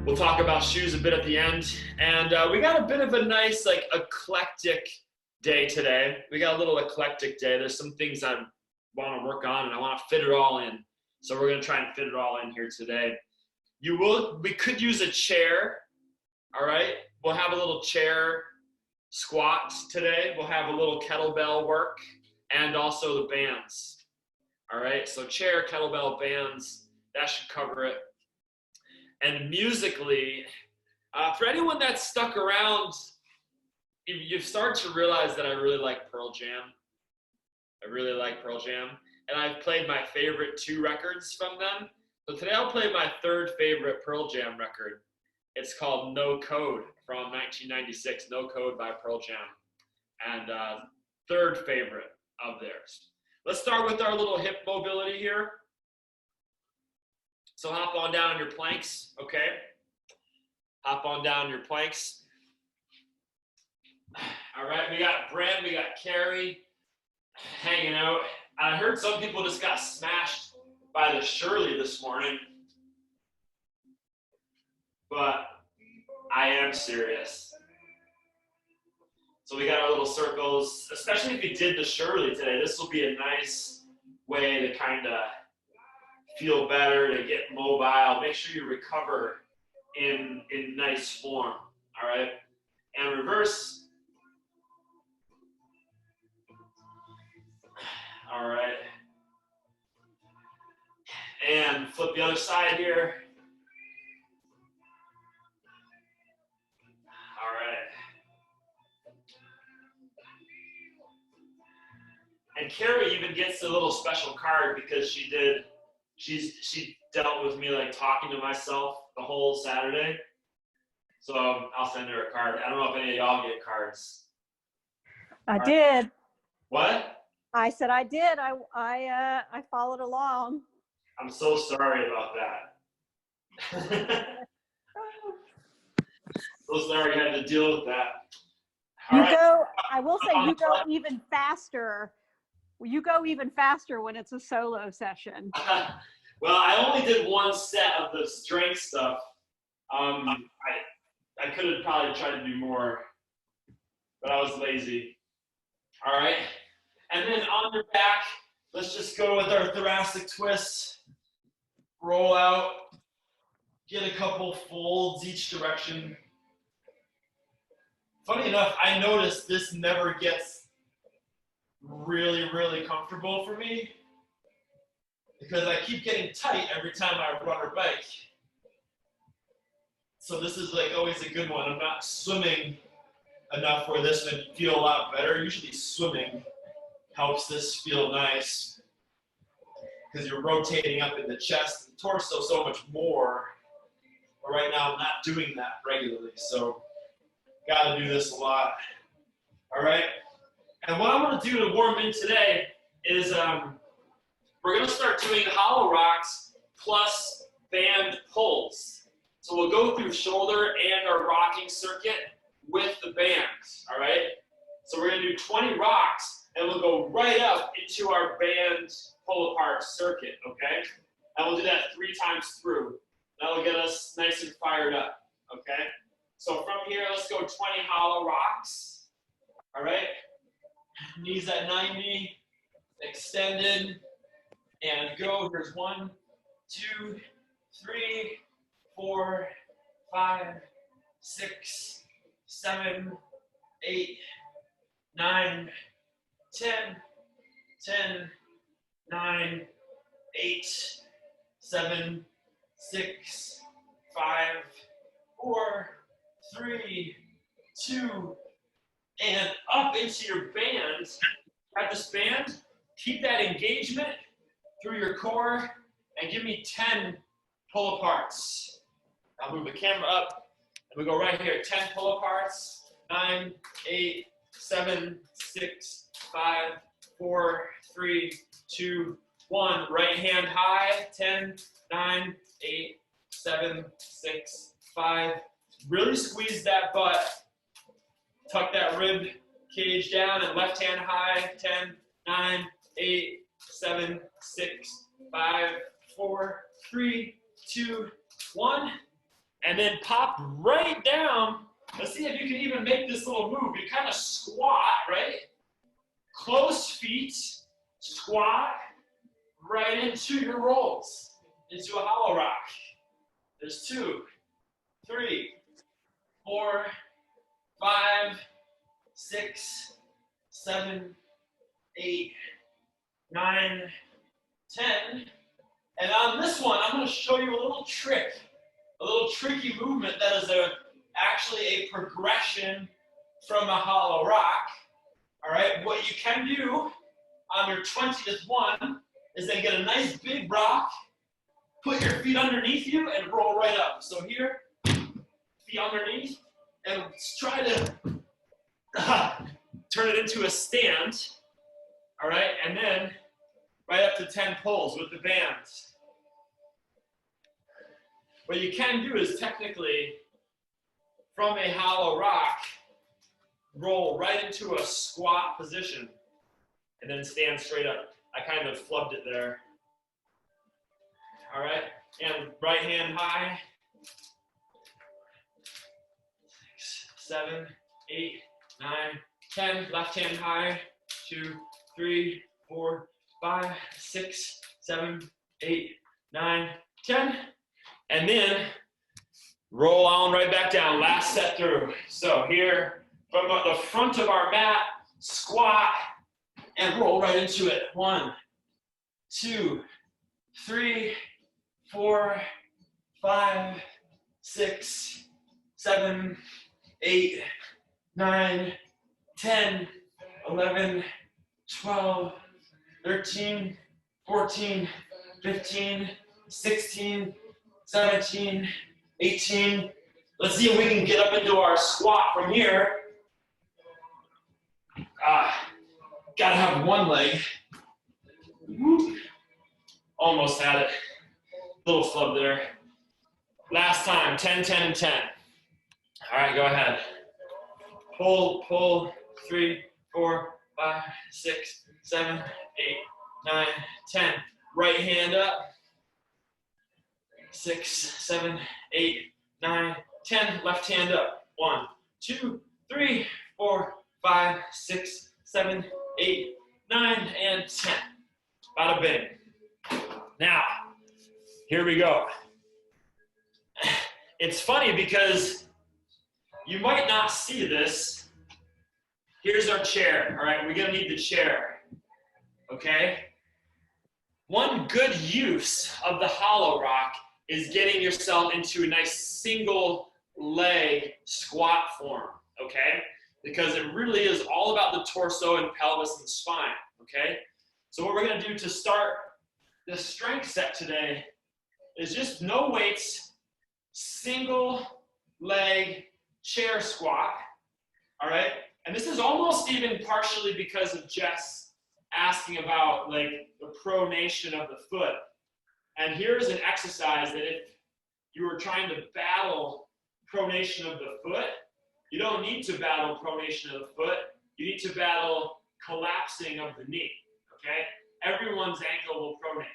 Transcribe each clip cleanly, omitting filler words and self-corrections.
We'll talk about shoes a bit at the end. And we got a bit of a nice, like, eclectic day today. We got a little eclectic day. There's some things I want to work on, and I want to fit it all in. So we're going to try and fit it all in here today. We could use a chair, all right? We'll have a little chair squat today. We'll have a little kettlebell work and also the bands, all right? So chair, kettlebell, bands, that should cover it. And musically, for anyone that's stuck around, you've started to realize that I really like Pearl Jam. I really like Pearl Jam. And I've played my favorite 2 records from them. So today I'll play my 3rd favorite Pearl Jam record. It's called No Code from 1996, No Code by Pearl Jam. And 3rd favorite of theirs. Let's start with our little hip mobility here. So hop on down on your planks, okay? Hop on down your planks. All right, we got Bren, we got Carrie hanging out. I heard some people just got smashed by the Shirley this morning, but I am serious. So we got our little circles, especially if you did the Shirley today. This will be a nice way to kind of feel better, to get mobile. Make sure you recover in nice form, all right? And reverse. All right. And flip the other side here. All right. And Carrie even gets a little special card because she dealt with me like talking to myself the whole Saturday. So I'll send her a card. I don't know if any of y'all get cards. I did. What? I said I did. I followed along. I'm so sorry about that. So sorry you had to deal with that. I will say you go even faster. You go even faster when it's a solo session. Well, I only did 1 set of the strength stuff. I could have probably tried to do more, but I was lazy. All right. And then on your back, let's just go with our thoracic twist. Roll out. Get a couple folds each direction. Funny enough, I noticed this never gets really, really comfortable for me because I keep getting tight every time I run or bike. So this is like always a good one. I'm not swimming enough where this would feel a lot better. Usually swimming helps this feel nice because you're rotating up in the chest and torso so much more. But right now I'm not doing that regularly, so gotta do this a lot. All right? And what I'm gonna do to warm in today is we're gonna start doing hollow rocks plus band pulls. So we'll go through shoulder and our rocking circuit with the bands, all right? So we're gonna do 20 rocks and we'll go right up into our band pull apart circuit, okay? And we'll do that 3 times through. That'll get us nice and fired up, okay? So from here, let's go 20 hollow rocks, all right? Knees at 90, extended, and go. Here's 1, 2, 3, 4, 5, 6, 7, 8, 9, 10, 10, 9, 8, 7, 6, 5, 4, 3, 2, and up into your band. Have this band, keep that engagement through your core, and give me 10 pull aparts. I'll move the camera up, and we go right here. 10 pull aparts. 9, 8, 7, 6, 5, 4, 3, 2, 1. Right hand high. 10, 9, 8, 7, 6, 5. Really squeeze that butt. Tuck that rib cage down, and left hand high. 10, 9, 8, 7, 6, 5, 4, 3, 2, 1. and then pop right down. Let's see if you can even make this little move. You kind of squat, right? Close feet, squat right into your rolls, into a hollow rock. There's 2, 3, 4, 5, 6, 7, 8, 9, 10. And on this one, I'm going to show you a little trick, a little tricky movement that is actually a progression from a hollow rock. All right, what you can do on your 20th one is then get a nice big rock, put your feet underneath you, and roll right up. So here, feet underneath, and try to turn it into a stand. All right, and then right up to 10 pulls with the bands. What you can do is technically, from a hollow rock, roll right into a squat position and then stand straight up. I kind of flubbed it there. All right, and right hand high. 6, 7, 8, 9, 10. Left hand high. 2, 3, 4, 5, 6, 7, 8, 9, 10. And then roll on right back down. Last set through. So here, from the front of our mat, squat and roll right into it. 1, 2, 3, 4, 5, 6, 7, 8, 9, 10, 11, 12, 13, 14, 15, 16, 17, 18. Let's see if we can get up into our squat from here. Gotta have one leg. Whoop. Almost had it. Little flub there. Last time, 10, 10, and 10. All right, go ahead. Pull, 3, 4, 5, 6, 7, 8, 9, 10. Right hand up. 6, 7, 8, 9, 10. Left hand up. 1, 2, 3, 4, 5, 6, 7, 8, 9, and 10. Bada bing. Now, here we go. It's funny because you might not see this. Here's our chair, all right? We're gonna need the chair, okay? One good use of the hollow rock is getting yourself into a nice single leg squat form, okay? Because it really is all about the torso and pelvis and spine, okay? So what we're gonna do to start this strength set today is just no weights, single leg chair squat, all right? And this is almost even partially because of Jess asking about like the pronation of the foot. And here's an exercise that if you were trying to battle pronation of the foot, you don't need to battle pronation of the foot. You need to battle collapsing of the knee, okay? Everyone's ankle will pronate.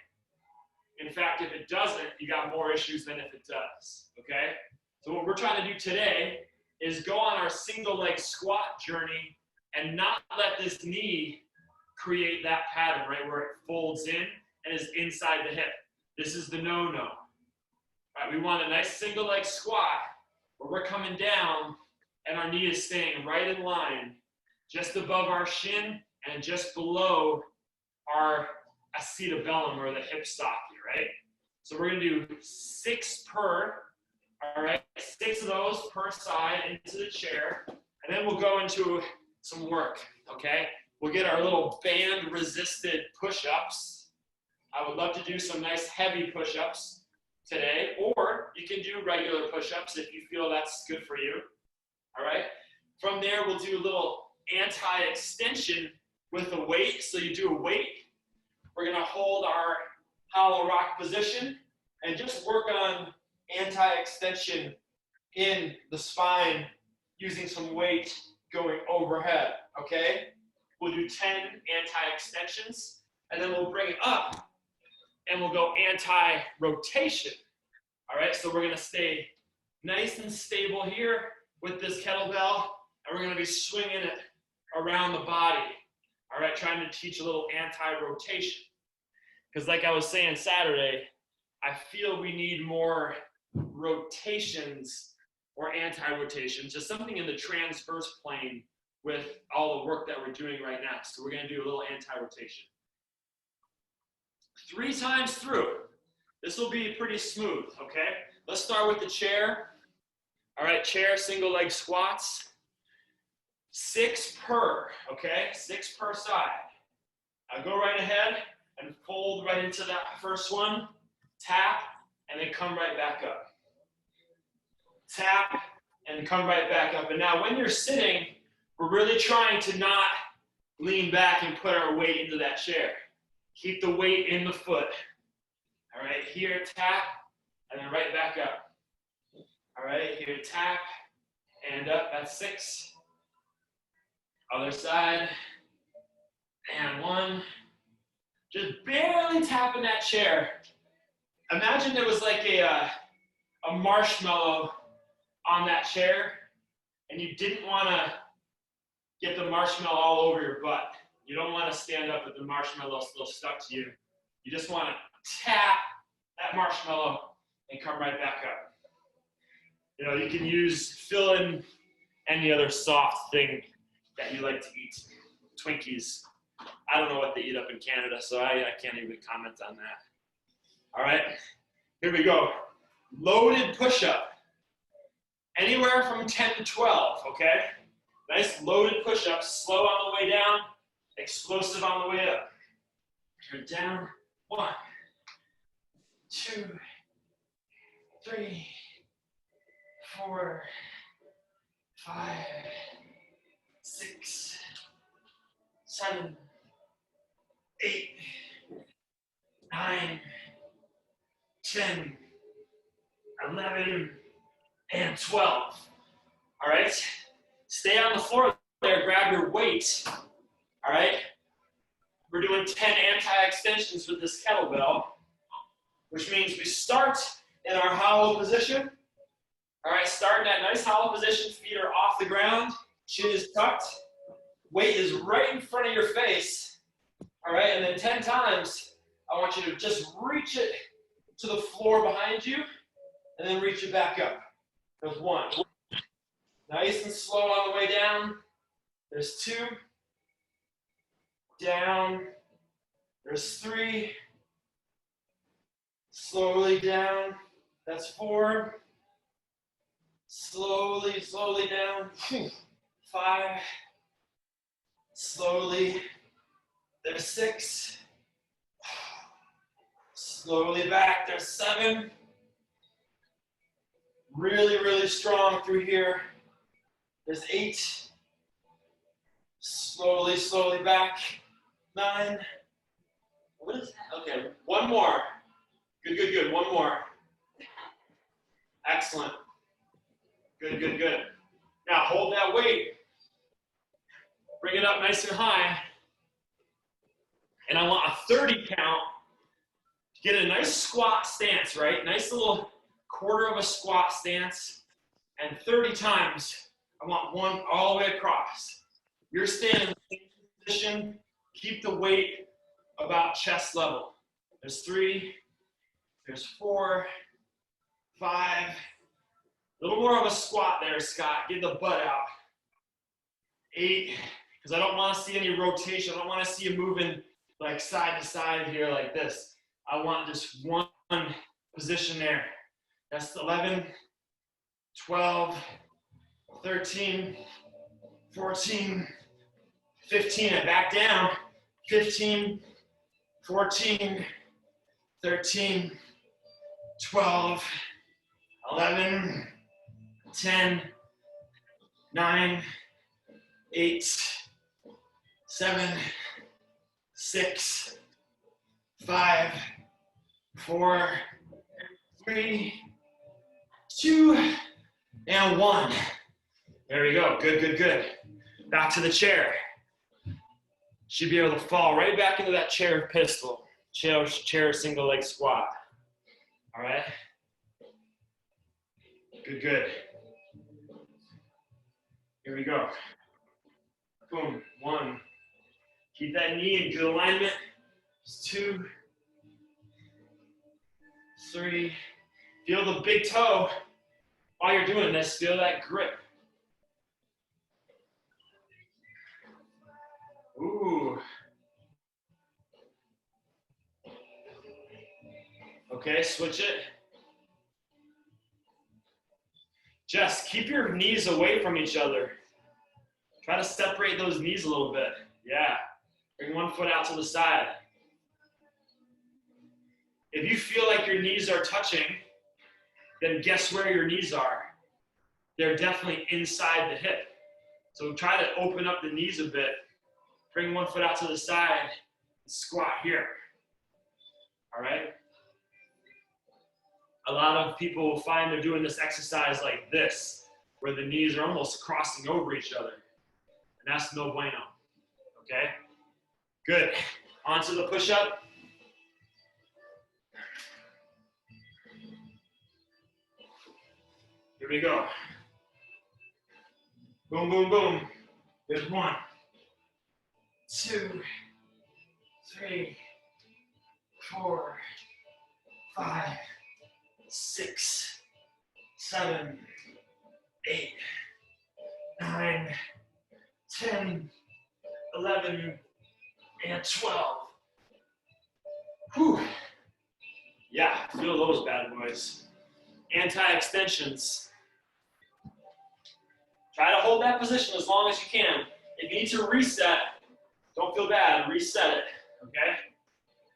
In fact, if it doesn't, you got more issues than if it does, okay? So what we're trying to do today is go on our single leg squat journey and not let this knee create that pattern, right, where it folds in and is inside the hip. This is the no-no. Right, we want a nice single leg squat where we're coming down and our knee is staying right in line, just above our shin and just below our acetabellum or the hip socket, right? So we're gonna do 6 per, all right? 6 of those per side into the chair, and then we'll go into some work, okay? We'll get our little band resisted push-ups. I would love to do some nice heavy push-ups today, or you can do regular push-ups if you feel that's good for you, all right? From there, we'll do a little anti-extension with a weight. So you do a weight. We're gonna hold our hollow rock position and just work on anti-extension in the spine using some weight going overhead, okay? We'll do 10 anti-extensions, and then we'll bring it up and we'll go anti-rotation. All right, so we're gonna stay nice and stable here with this kettlebell, and we're gonna be swinging it around the body. All right, trying to teach a little anti-rotation. Because like I was saying Saturday, I feel we need more rotations or anti-rotations, just something in the transverse plane with all the work that we're doing right now. So we're gonna do a little anti-rotation. 3 times through. This will be pretty smooth, okay? Let's start with the chair. All right, chair, single leg squats. 6 per, okay? 6 per side. Now go right ahead and fold right into that first one. Tap, and then come right back up. Tap, and come right back up. And now when you're sitting, we're really trying to not lean back and put our weight into that chair. Keep the weight in the foot. All right, here, tap, and then right back up. All right, here, tap, and up, that's 6. Other side, and 1. Just barely tapping that chair. Imagine there was like a marshmallow on that chair, and you didn't want to get the marshmallow all over your butt. You don't want to stand up with the marshmallow still stuck to you. You just want to tap that marshmallow and come right back up. You know, you can fill in any other soft thing that you like to eat. Twinkies. I don't know what they eat up in Canada, so I can't even comment on that. All right, here we go. Loaded push-up. Anywhere from 10 to 12, okay? Nice loaded push-ups, slow on the way down, explosive on the way up. You're down. 1, 2, 3, 4, 5, 6, 7, 8, 9, 10, 11, and 12. All right? Stay on the floor there, grab your weight. All right? We're doing 10 anti-extensions with this kettlebell, which means we start in our hollow position. All right, start in that nice hollow position, feet are off the ground, chin is tucked, weight is right in front of your face. All right, and then 10 times, I want you to just reach it to the floor behind you, and then reach it back up. There's 1. Nice and slow on the way down. There's 2. Down. There's 3. Slowly down. That's 4. Slowly, slowly down. 5. Slowly. There's 6. Slowly back. There's 7. Really, really strong through here. There's 8. Slowly, slowly back. 9. What is that? Okay, 1 more. Good, good, good. 1 more. Excellent. Good, good, good. Now hold that weight. Bring it up nice and high. And I want a 30 count to get a nice squat stance, right? Nice little quarter of a squat stance. And 30 times, I want 1 all the way across. You're staying in the same position. Keep the weight about chest level. There's 3. There's 4. 5. A little more of a squat there, Scott. Get the butt out. 8, because I don't want to see any rotation. I don't want to see you moving like side to side here like this. I want just 1 position there. That's 11, 12, 13, 14, 15, and back down. 15, 14, 13, 12, 11, 10, 9, 8, 7, 6, 5, 4, 3, 2, and 1. There we go. Good, good, good. Back to the chair. Should be able to fall right back into that chair pistol. Chair single leg squat. All right. Good, good. Here we go. Boom, 1. Keep that knee in good alignment. 2, 3. Feel the big toe. While you're doing this, feel that grip. Ooh. Okay, switch it. Just keep your knees away from each other. Try to separate those knees a little bit. Yeah. Bring one foot out to the side. If you feel like your knees are touching, then guess where your knees are? They're definitely inside the hip. So try to open up the knees a bit. Bring one foot out to the side and squat here. All right? A lot of people find they're doing this exercise like this, where the knees are almost crossing over each other. And that's no bueno. Okay? Good. Onto the push-up. Here we go. Boom, boom, boom. There's 1, 2, 3, 4, 5, 6, 7, 8, 9, 10, 11, and 12. Whew. Yeah, feel those bad boys. Anti-extensions. Try to hold that position as long as you can. If you need to reset, don't feel bad, reset it, okay?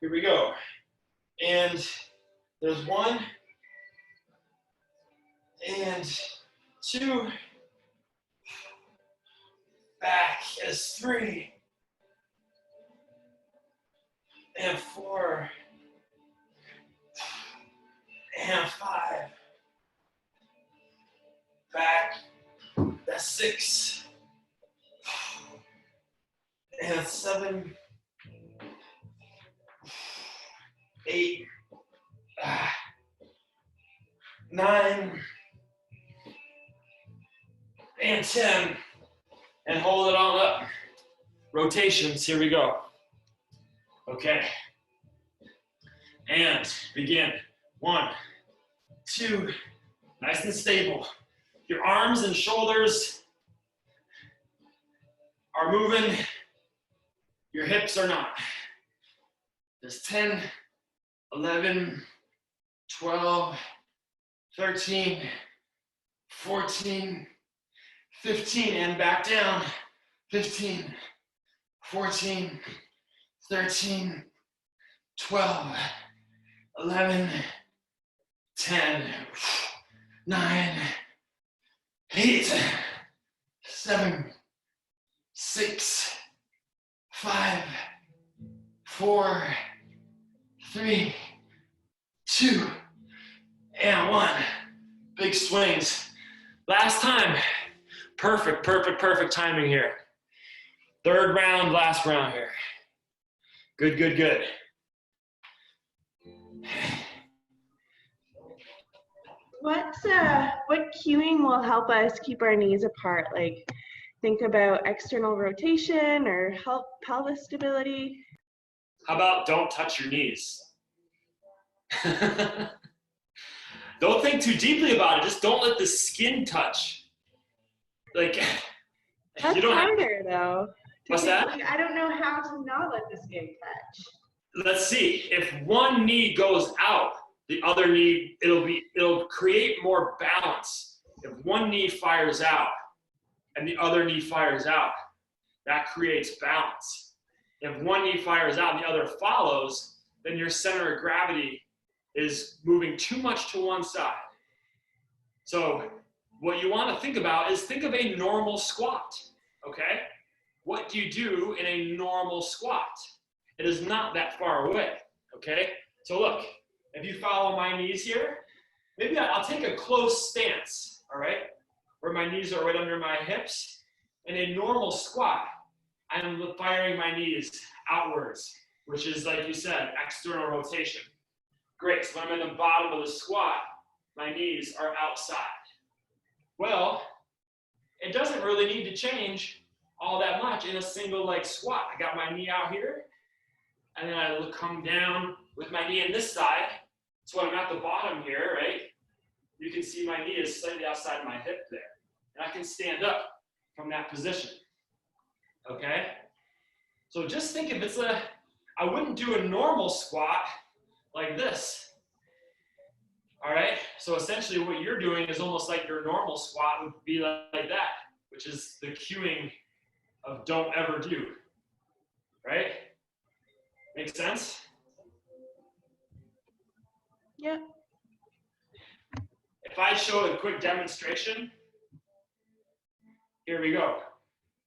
Here we go. And there's 1, and 2, back is 3, and 4, and 5, back, that's 6, and 7, 8, 9, and 10, and hold it on up. Rotations, here we go. Okay, and begin. 1, 2, nice and stable. Your arms and shoulders are moving, your hips are not. There's 10, 11, 12, 13, 14, 15, and back down. 15, 14, 13, 12, 11, 10, 9, 8, 7, 6, 5, 4, 3, 2, and 1. Big swings. Last time. Perfect, perfect, perfect timing here. Third round, last round here. Good, good, good. What cueing will help us keep our knees apart? Like, think about external rotation or help pelvis stability. How about don't touch your knees? Don't think too deeply about it. Just don't let the skin touch. Like, That's you don't harder though. What's that? Like, I don't know how to not let the skin touch. Let's see. If one knee goes out, the other knee, it'll create more balance. If one knee fires out and the other knee fires out, that creates balance. If one knee fires out and the other follows, then your center of gravity is moving too much to one side. So what you want to think about is think of a normal squat, okay? What do you do in a normal squat? It is not that far away, okay? So look, if you follow my knees here, maybe I'll take a close stance, all right? Where my knees are right under my hips. In a normal squat, I'm firing my knees outwards, which is, like you said, external rotation. Great, so when I'm in the bottom of the squat, my knees are outside, Well, it doesn't really need to change all that much in a single leg squat. I got my knee out here, and then I come down with my knee on this side. So when I'm at the bottom here, right, you can see my knee is slightly outside my hip there. And I can stand up from that position, okay? So just think if it's I wouldn't do a normal squat like this, all right? So essentially what you're doing is almost like your normal squat would be like that, which is the cueing of don't ever do, right? Make sense? Yeah. If I show a quick demonstration, here we go.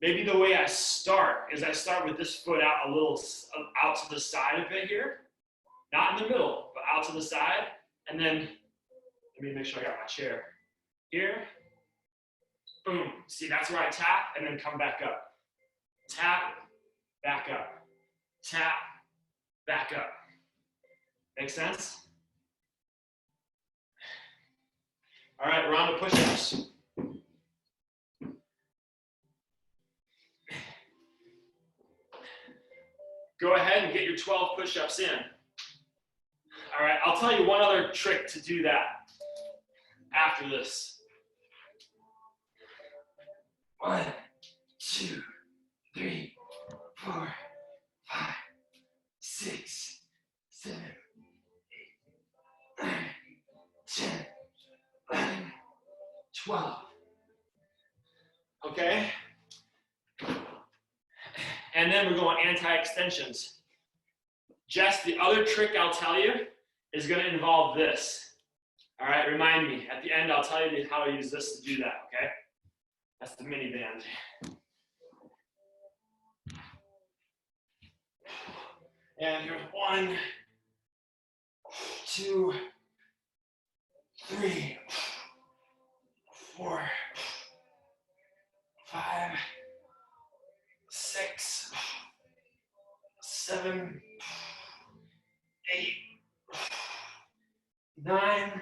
Maybe the way I start is I start with this foot out a little out to the side a bit here, not in the middle, but out to the side. And then, let me make sure I got my chair. Here, boom. See, that's where I tap and then come back up. Tap, back up. Tap, back up. Make sense? All right, round of push-ups. Go ahead and get your 12 push-ups in. All right, I'll tell you one other trick to do that after this. 1, 2, 3, 4, 5, 6, 7, 8, 9, 10, 11, 12. Okay? And then we're going anti-extensions. Jess, the other trick I'll tell you is going to involve this. All right, remind me. At the end, I'll tell you how to use this to do that, okay? That's the mini band. And here's 1, 2, 3, 4, 5, 6, 7, 8, 9,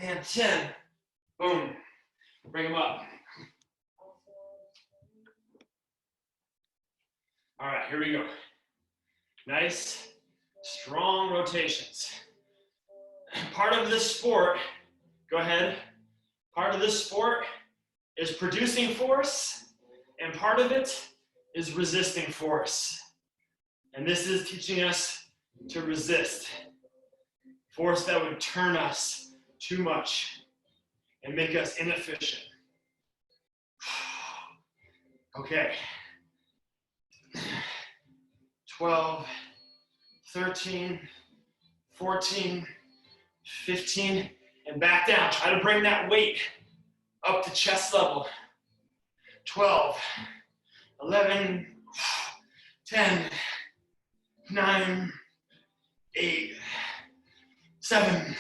and 10. Boom. Bring them up. All right, here we go. Nice, strong rotations. Part of this sport, go ahead. Part of this sport is producing force, and part of it is resisting force. And this is teaching us to resist. Force that would turn us too much and make us inefficient. Okay. 12, 13, 14, 15, and back down. Try to bring that weight up to chest level. 12, 11, 10, 9, 8, 7,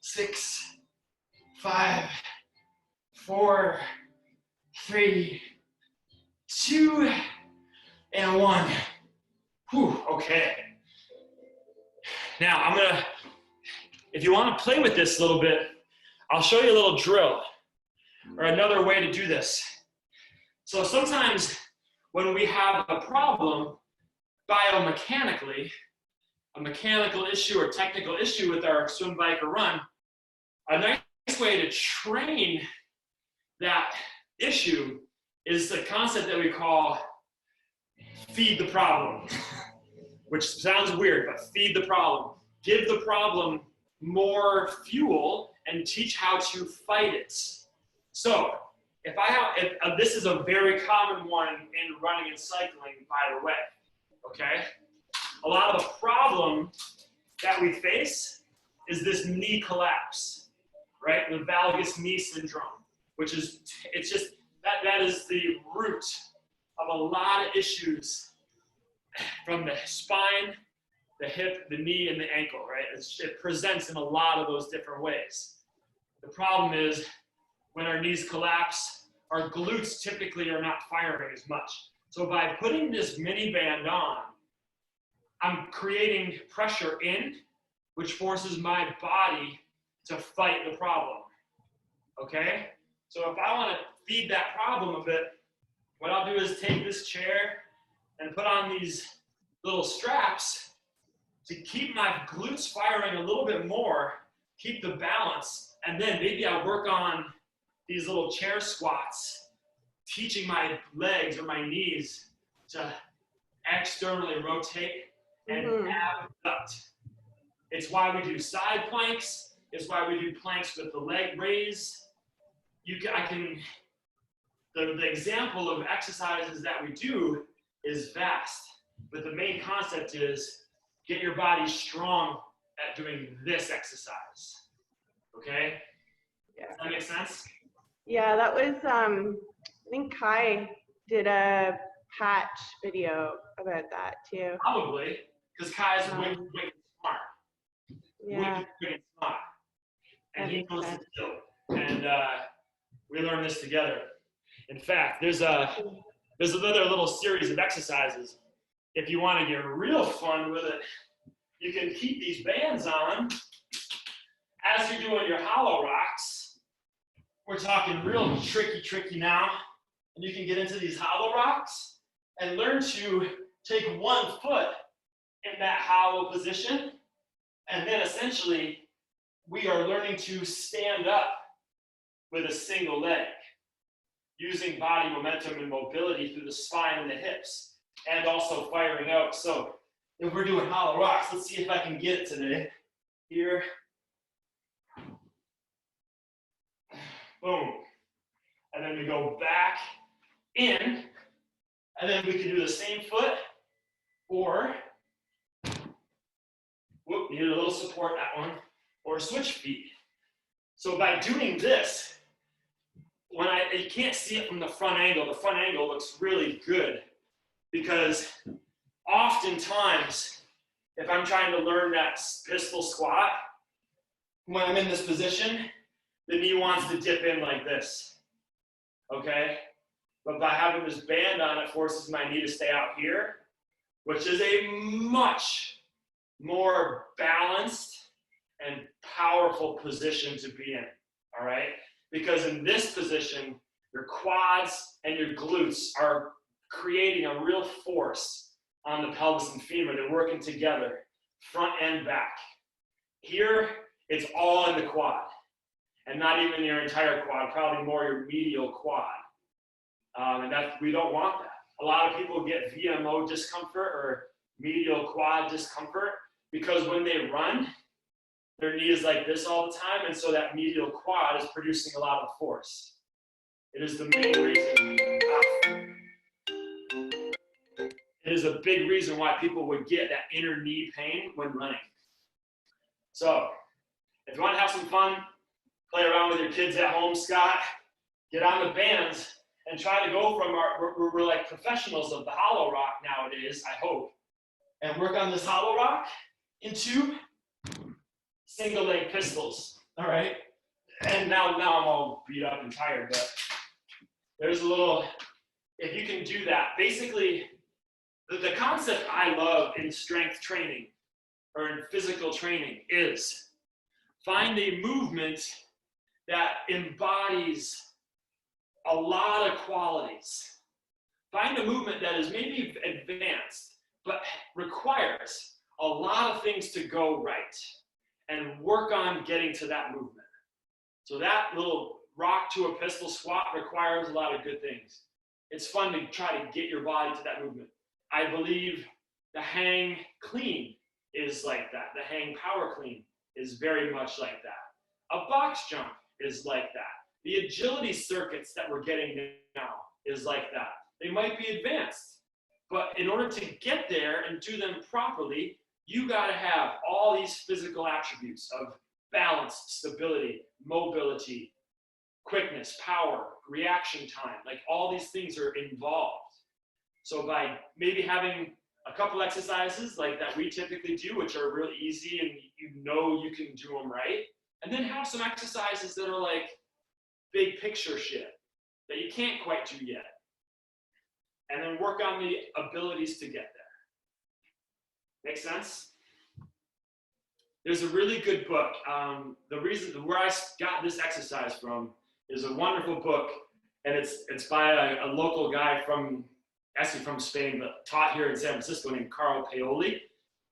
6, 5, 4, 3, 2, and 1. Whew, okay. Now I'm gonna, if you want to play with this a little bit, I'll show you a little drill or another way to do this. So sometimes when we have a problem biomechanically, a mechanical issue or technical issue with our swim, bike, or run, a nice way to train that issue is the concept that we call feed the problem, which sounds weird, but feed the problem. Give the problem more fuel and teach how to fight it. So if this is a very common one in running and cycling, by the way, okay? A lot of the problem that we face is this knee collapse, right? The valgus knee syndrome, which is, it's just, that is the root of a lot of issues from the spine, the hip, the knee, and the ankle, right? It presents in a lot of those different ways. The problem is when our knees collapse, our glutes typically are not firing as much. So by putting this mini band on, I'm creating pressure in, which forces my body to fight the problem. okay? So if I want to feed that problem a bit, what I'll do is take this chair and put on these little straps to keep my glutes firing a little bit more, keep the balance, and then maybe I work on these little chair squats, teaching my legs or my knees to externally rotate and abduct. It's why we do side planks. It's why we do planks with the leg raise. The example of exercises that we do is vast, but the main concept is get your body strong at doing this exercise. Okay? Yeah. Does that make sense? Yeah, that was, I think Kai did a patch video about that too. Probably, because Kai's wicked smart. Yeah. Wicked smart. And That he makes knows sense. the deal. And we learned this together. In fact, there's another little series of exercises. If you want to get real fun with it, you can keep these bands on as you're doing your hollow rocks. We're talking real tricky now. And you can get into these hollow rocks and learn to take one foot in that hollow position. And then essentially, we are learning to stand up with a single leg, using body momentum and mobility through the spine and the hips, and also firing out. So if we're doing hollow rocks, let's see if I can get it today. Here. Boom. And then we go back in, and then we can do the same foot, or, whoop, needed a little support, that one, or switch feet. So by doing this, you can't see it from the front angle looks really good, because oftentimes, if I'm trying to learn that pistol squat, when I'm in this position, the knee wants to dip in like this, okay? But by having this band on, it forces my knee to stay out here, which is a much more balanced and powerful position to be in, all right? Because in this position, your quads and your glutes are creating a real force on the pelvis and femur. They're working together, front and back. Here, it's all in the quad, and not even your entire quad, probably more your medial quad. And we don't want that. A lot of people get VMO discomfort or medial quad discomfort because when they run, their knee is like this all the time, and so that medial quad is producing a lot of force. It is the main reason. It is a big reason why people would get that inner knee pain when running. So, if you want to have some fun, play around with your kids at home, Scott, get on the bands and try to go from we're like professionals of the hollow rock nowadays, I hope, and work on this hollow rock into single leg pistols, all right? And now I'm all beat up and tired, but there's a little, if you can do that, basically, the concept I love in strength training or in physical training is find a movement that embodies a lot of qualities. Find a movement that is maybe advanced, but requires a lot of things to go right, and work on getting to that movement. So that little rock to a pistol squat requires a lot of good things. It's fun to try to get your body to that movement. I believe the hang clean is like that. The hang power clean is very much like that. A box jump is like that. The agility circuits that we're getting now is like that. They might be advanced, but in order to get there and do them properly, you got to have all these physical attributes of balance, stability, mobility, quickness, power, reaction time. Like all these things are involved. So by maybe having a couple exercises like that we typically do, which are real easy and you know you can do them right, and then have some exercises that are like big picture shit that you can't quite do yet. And then work on the abilities to get there. Make sense? There's a really good book. The reason where I got this exercise from is a wonderful book, and it's by a local guy actually from Spain, but taught here in San Francisco, named Carl Paoli,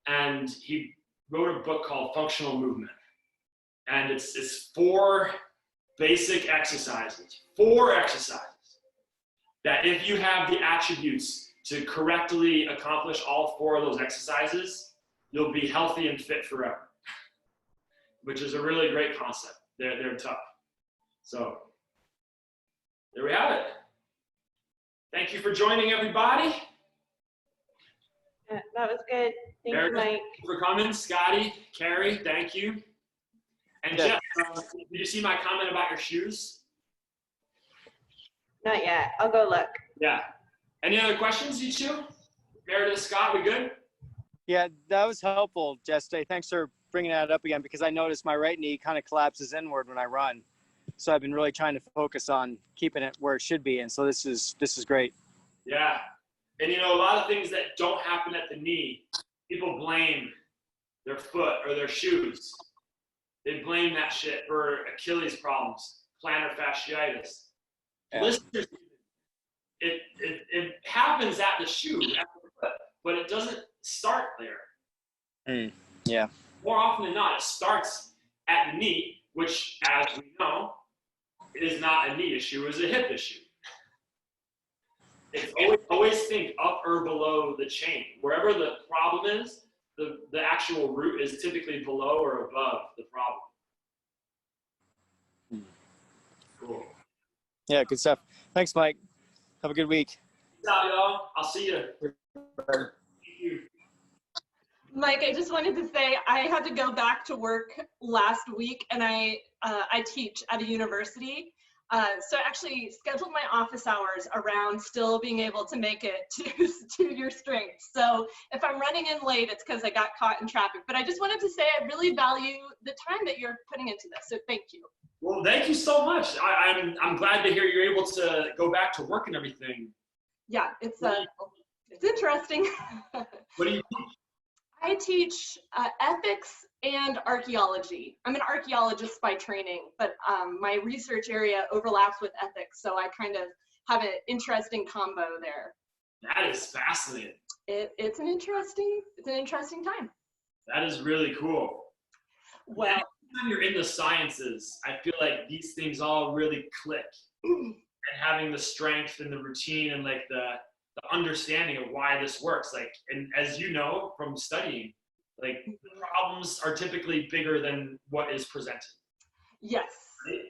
and he wrote a book called Functional Movement, and it's 4 basic exercises, 4 exercises that if you have the attributes to correctly accomplish all 4 of those exercises, you'll be healthy and fit forever, which is a really great concept. They're tough. So there we have it. Thank you for joining, everybody. Yeah, that was good. Thank you, Mike. Thank you for coming. Scotty, Carrie, thank you. And Yeah. Jeff, did you see my comment about your shoes? Not yet. I'll go look. Yeah. Any other questions, you two? Meredith, Scott, we good? Yeah, that was helpful, Jesse. Thanks for bringing that up again, because I noticed my right knee kind of collapses inward when I run. So I've been really trying to focus on keeping it where it should be. And so this is great. Yeah. And you know, a lot of things that don't happen at the knee, people blame their foot or their shoes. They blame that shit for Achilles problems, plantar fasciitis. Yeah. Listeners, it happens at the shoe, at the foot, but it doesn't start there. Yeah. More often than not, it starts at the knee, which, as we know, is not a knee issue, is a hip issue. It's always think up or below the chain. Wherever the problem is, the actual root is typically below or above the problem. Cool. Yeah, good stuff. Thanks, Mike. Have a good week. Peace out, y'all. I'll see you. Thank you. Mike, I just wanted to say I had to go back to work last week, and I teach at a university. So I actually scheduled my office hours around still being able to make it to your strength. So if I'm running in late, it's because I got caught in traffic. But I just wanted to say I really value the time that you're putting into this. So thank you. Well, thank you so much. I'm glad to hear you're able to go back to work and everything. Yeah, it's interesting. What do you teach? I teach ethics and archaeology. I'm an archaeologist by training, but my research area overlaps with ethics, so I kind of have an interesting combo there. That is fascinating. It's an interesting time. That is really cool. Well, Anytime you're in the sciences, I feel like these things all really click. And having the strength and the routine and like the understanding of why this works, like, and as you know from studying, like the problems are typically bigger than what is presented. yes. Right?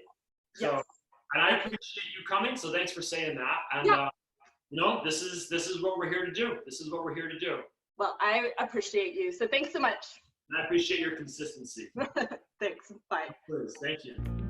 So, Yes. and I appreciate you coming. So thanks for saying that. And Yeah. you know, this is what we're here to do. This is what we're here to do. Well, I appreciate you. So thanks so much. And I appreciate your consistency. Thanks. Bye. Please, thank you.